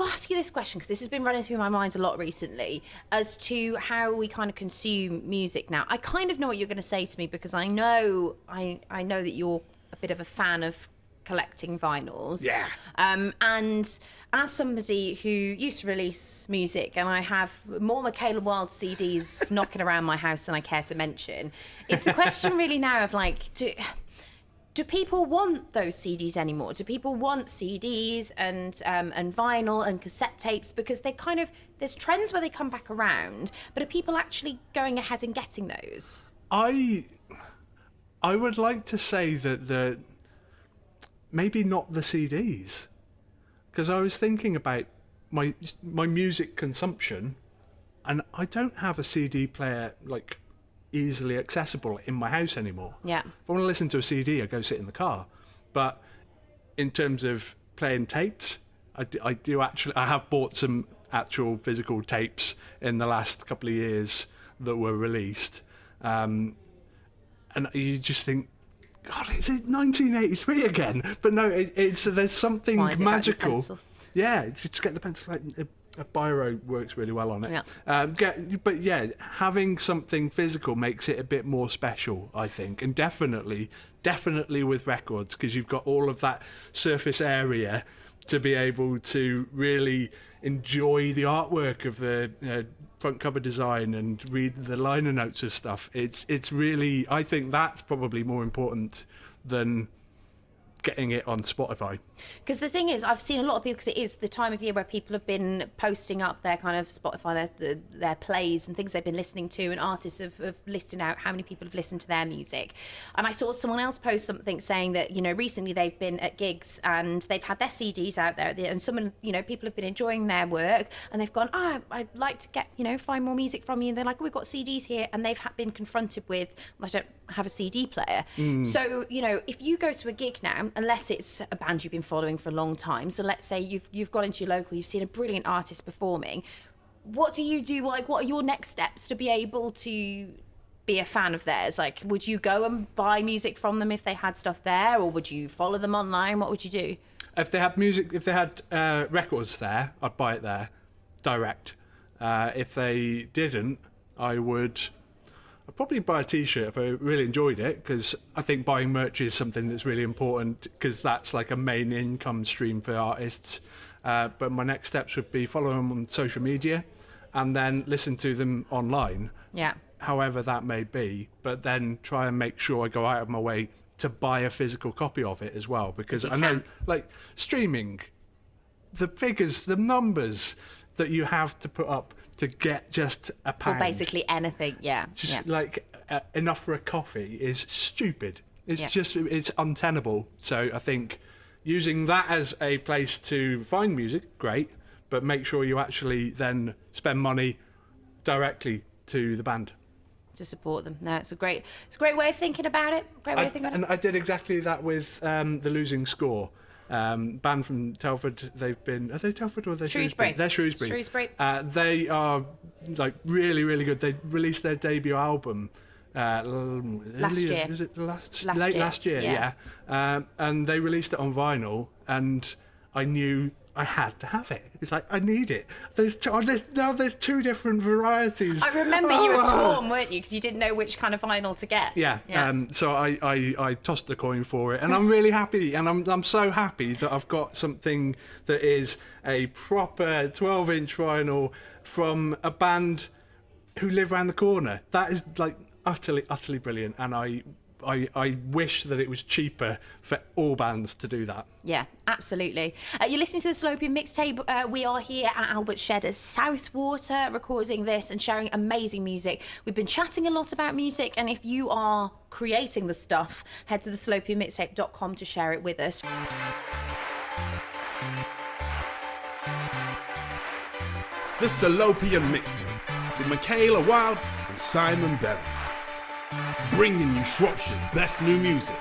got to ask you this question because this has been running through my mind a lot recently as to how we kind of consume music now. I kind of know what you're going to say to me because I know that you're a bit of a fan of collecting vinyls. Yeah. And as somebody who used to release music, and I have more Michaela Wylde CDs knocking around my house than I care to mention, is the question really now of like, do people want those CDs anymore? Do people want CDs and vinyl and cassette tapes? Because they kind of, there's trends where they come back around, but are people actually going ahead and getting those? I would like to say that maybe not the CDs, because I was thinking about my music consumption, and I don't have a CD player like easily accessible in my house anymore. Yeah. If I want to listen to a CD, I go sit in the car. But in terms of playing tapes, I have bought some actual physical tapes in the last couple of years that were released, and you just think, God, is it 1983 again? But no, there's something magical. Yeah, just get the pencil. Like, a biro works really well on it. Yeah. Having something physical makes it a bit more special, I think, and definitely with records, because you've got all of that surface area to be able to really enjoy the artwork of the front cover design and read the liner notes of stuff. It's really, I think that's probably more important than getting it on Spotify. Because the thing is, I've seen a lot of people, because it is the time of year where people have been posting up their kind of Spotify, their plays and things they've been listening to, and artists have listed out how many people have listened to their music. And I saw someone else post something saying that, recently they've been at gigs and they've had their CDs out there, and someone, people have been enjoying their work, and they've gone, I'd like to get, find more music from you. And they're like, we've got CDs here, and they've been confronted with, I don't have a CD player. So, if you go to a gig now, unless it's a band you've been following for a long time, so let's say you've gone into your local, you've seen a brilliant artist performing, what do you do? Like, what are your next steps to be able to be a fan of theirs? Like, would you go and buy music from them if they had stuff there, or would you follow them online? What would you do? If they had records there, I'd buy it there direct. If they didn't, I'd probably buy a t-shirt if I really enjoyed it, because I think buying merch is something that's really important, because that's like a main income stream for artists. But my next steps would be follow them on social media and then listen to them online, however that may be, but then try and make sure I go out of my way to buy a physical copy of it as well, because I know, like, streaming, the figures, the numbers that you have to put up to get just a pound. Well, basically anything, like enough for a coffee is stupid. It's untenable. So I think using that as a place to find music, great, but make sure you actually then spend money directly to the band to support them. No, it's a great way of thinking about it. And I did exactly that with the Losing Score. Band from Telford. Are they Telford or are they Shrewsbury? They're Shrewsbury. They are like really, really good. They released their debut album last year. Is it last year? Yeah. And they released it on vinyl, and I knew I had to have it. It's like, I need it. There's two different varieties. I remember you were torn, weren't you? Because you didn't know which kind of vinyl to get. Yeah. So I tossed the coin for it, and I'm really happy. And I'm so happy that I've got something that is a proper 12-inch vinyl from a band who live around the corner. That is like utterly brilliant, and I wish that it was cheaper for all bands to do that. Yeah, absolutely. You're listening to the Salopian Mixtape. We are here at Albert Shedder's Southwater, recording this and sharing amazing music. We've been chatting a lot about music, and if you are creating the stuff, head to the salopianmixtape.com to share it with us. The Salopian Mixtape with Michaela Wylde and Simon Belly, bringing you Shropshire's best new music